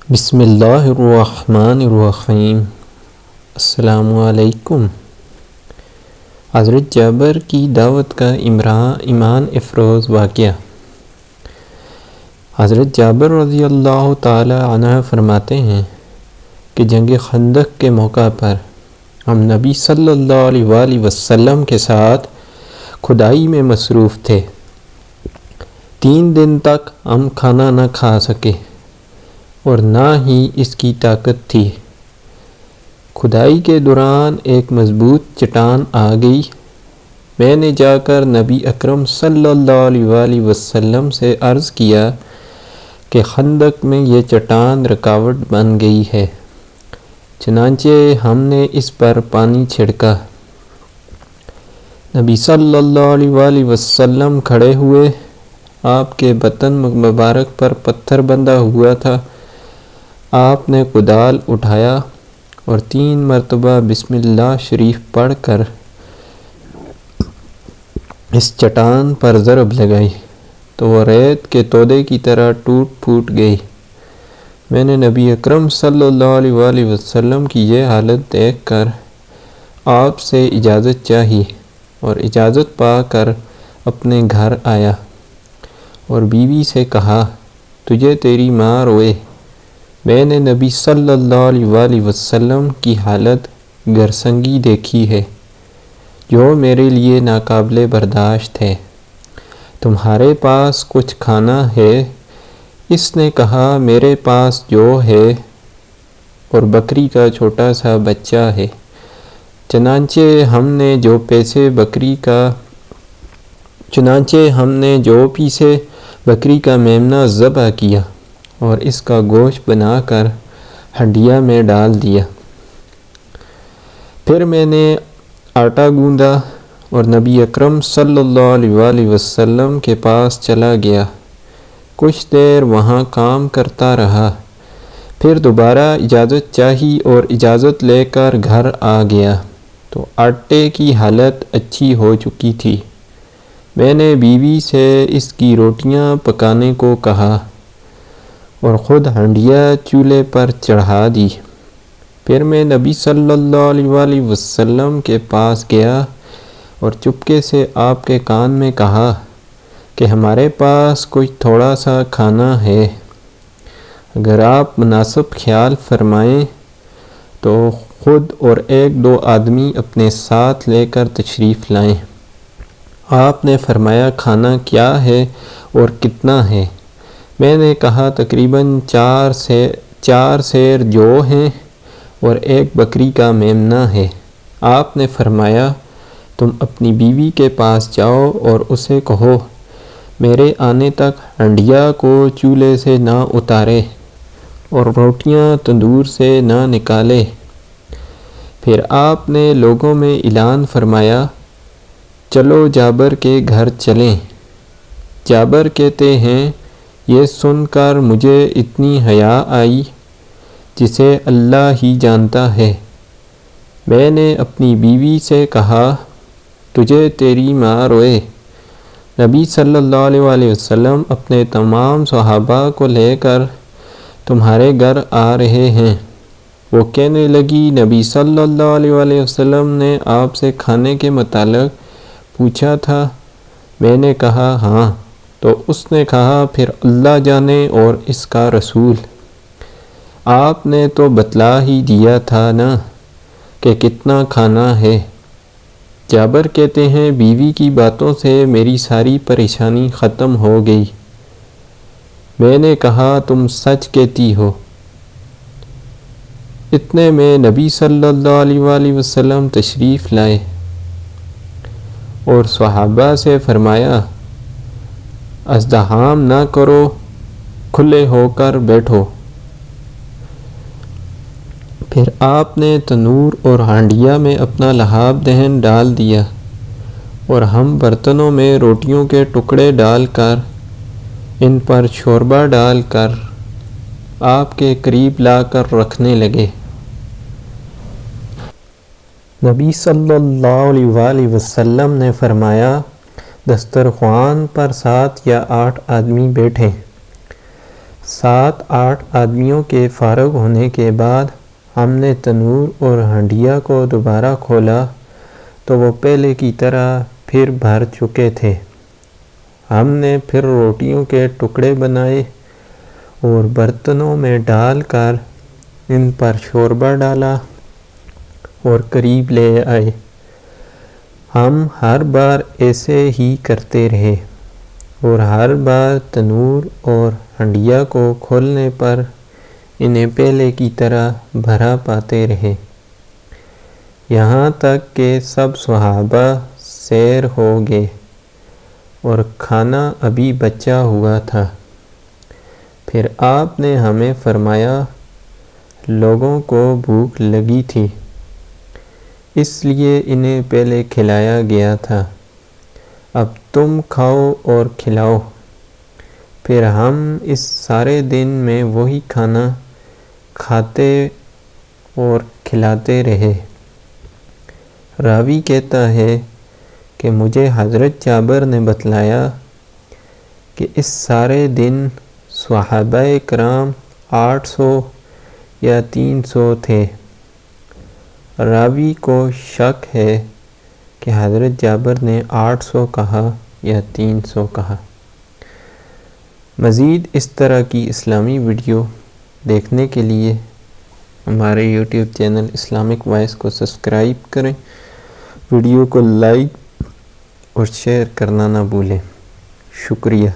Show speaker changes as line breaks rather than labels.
بسم اللہ الرحمن الرحیم۔ السلام علیکم۔ حضرت جابر کی دعوت کا ایمان افروز واقعہ۔ حضرت جابر رضی اللہ تعالی عنہ فرماتے ہیں کہ جنگ خندق کے موقع پر ہم نبی صلی اللہ علیہ وآلہ وسلم کے ساتھ کھدائی میں مصروف تھے۔ 3 دن تک ہم کھانا نہ کھا سکے اور نہ ہی اس کی طاقت تھی۔ کھدائی کے دوران ایک مضبوط چٹان آ گئی۔ میں نے جا کر نبی اکرم صلی اللہ علیہ وآلہ وسلم سے عرض کیا کہ خندق میں یہ چٹان رکاوٹ بن گئی ہے، چنانچہ ہم نے اس پر پانی چھڑکا۔ نبی صلی اللہ علیہ وآلہ وسلم کھڑے ہوئے، آپ کے بطن مبارک پر پتھر بندھا ہوا تھا۔ آپ نے کدال اٹھایا اور 3 مرتبہ بسم اللہ شریف پڑھ کر اس چٹان پر ضرب لگائی تو وہ ریت کے تودے کی طرح ٹوٹ پھوٹ گئی۔ میں نے نبی اکرم صلی اللہ علیہ وآلہ وسلم کی یہ حالت دیکھ کر آپ سے اجازت چاہی اور اجازت پا کر اپنے گھر آیا اور بیوی سے کہا، تجھے تیری ماں روئے۔ میں نے نبی صلی اللہ علیہ وآلہ وسلم کی حالت گرسنگی دیکھی ہے جو میرے لیے ناقابل برداشت ہے۔ تمہارے پاس کچھ کھانا ہے؟ اس نے کہا، میرے پاس جو ہے اور بکری کا چھوٹا سا بچہ ہے۔ چنانچہ ہم نے جو پیسے بکری کا میمنہ ذبح کیا اور اس کا گوشت بنا کر ہنڈیا میں ڈال دیا۔ پھر میں نے آٹا گوندا اور نبی اکرم صلی اللہ علیہ وآلہ وسلم کے پاس چلا گیا۔ کچھ دیر وہاں کام کرتا رہا، پھر دوبارہ اجازت چاہی اور اجازت لے کر گھر آ گیا تو آٹے کی حالت اچھی ہو چکی تھی۔ میں نے بیوی سے اس کی روٹیاں پکانے کو کہا اور خود ہنڈیا چولہے پر چڑھا دی۔ پھر میں نبی صلی اللہ علیہ وآلہ وسلم کے پاس گیا اور چپکے سے آپ کے کان میں کہا کہ ہمارے پاس کچھ تھوڑا سا کھانا ہے، اگر آپ مناسب خیال فرمائیں تو خود اور 1-2 آدمی اپنے ساتھ لے کر تشریف لائیں۔ آپ نے فرمایا، کھانا کیا ہے اور کتنا ہے؟ میں نے کہا، تقریباً 4 سیر جو ہیں اور 1 بکری کا میمنہ ہے۔ آپ نے فرمایا، تم اپنی بیوی کے پاس جاؤ اور اسے کہو میرے آنے تک ہنڈیا کو چولہے سے نہ اتارے اور روٹیاں تندور سے نہ نکالے۔ پھر آپ نے لوگوں میں اعلان فرمایا، چلو جابر کے گھر چلیں۔ جابر کہتے ہیں، یہ سن کر مجھے اتنی حیا آئی جسے اللہ ہی جانتا ہے۔ میں نے اپنی بیوی سے کہا، تجھے تیری ماں روئے۔ نبی صلی اللہ علیہ وآلہ وسلم اپنے تمام صحابہ کو لے کر تمہارے گھر آ رہے ہیں۔ وہ کہنے لگی، نبی صلی اللہ علیہ وآلہ وسلم نے آپ سے کھانے کے متعلق پوچھا تھا؟ میں نے کہا، ہاں۔ تو اس نے کہا، پھر اللہ جانے اور اس کا رسول۔ آپ نے تو بتلا ہی دیا تھا نا کہ کتنا کھانا ہے۔ جابر کہتے ہیں، بیوی کی باتوں سے میری ساری پریشانی ختم ہو گئی۔ میں نے کہا، تم سچ کہتی ہو۔ اتنے میں نبی صلی اللہ علیہ وآلہ وسلم تشریف لائے اور صحابہ سے فرمایا، ازدحام نہ کرو، کھلے ہو کر بیٹھو۔ پھر آپ نے تنور اور ہانڈیا میں اپنا لہاب دہن ڈال دیا اور ہم برتنوں میں روٹیوں کے ٹکڑے ڈال کر ان پر شوربہ ڈال کر آپ کے قریب لا کر رکھنے لگے۔ نبی صلی اللہ علیہ وآلہ وسلم نے فرمایا، دسترخوان پر 7 یا 8 آدمی بیٹھیں۔ 7-8 آدمیوں کے فارغ ہونے کے بعد ہم نے تنور اور ہنڈیا کو دوبارہ کھولا تو وہ پہلے کی طرح پھر بھر چکے تھے۔ ہم نے پھر روٹیوں کے ٹکڑے بنائے اور برتنوں میں ڈال کر ان پر شوربہ ڈالا اور قریب لے آئے۔ ہم ہر بار ایسے ہی کرتے رہے اور ہر بار تنور اور ہنڈیا کو کھولنے پر انہیں پہلے کی طرح بھرا پاتے رہے، یہاں تک کہ سب صحابہ سیر ہو گئے اور کھانا ابھی بچا ہوا تھا۔ پھر آپ نے ہمیں فرمایا، لوگوں کو بھوک لگی تھی اس لیے انہیں پہلے کھلایا گیا تھا، اب تم کھاؤ اور کھلاؤ۔ پھر ہم اس سارے دن میں وہی کھانا کھاتے اور کھلاتے رہے۔ راوی کہتا ہے کہ مجھے حضرت جابر نے بتلایا کہ اس سارے دن صحابہ کرام 800 یا 300 تھے۔ راوی کو شک ہے کہ حضرت جابر نے 800 کہا یا 300 کہا۔ مزید اس طرح کی اسلامی ویڈیو دیکھنے کے لیے ہمارے یوٹیوب چینل اسلامک وائس کو سبسکرائب کریں، ویڈیو کو لائک اور شیئر کرنا نہ بھولیں۔ شکریہ۔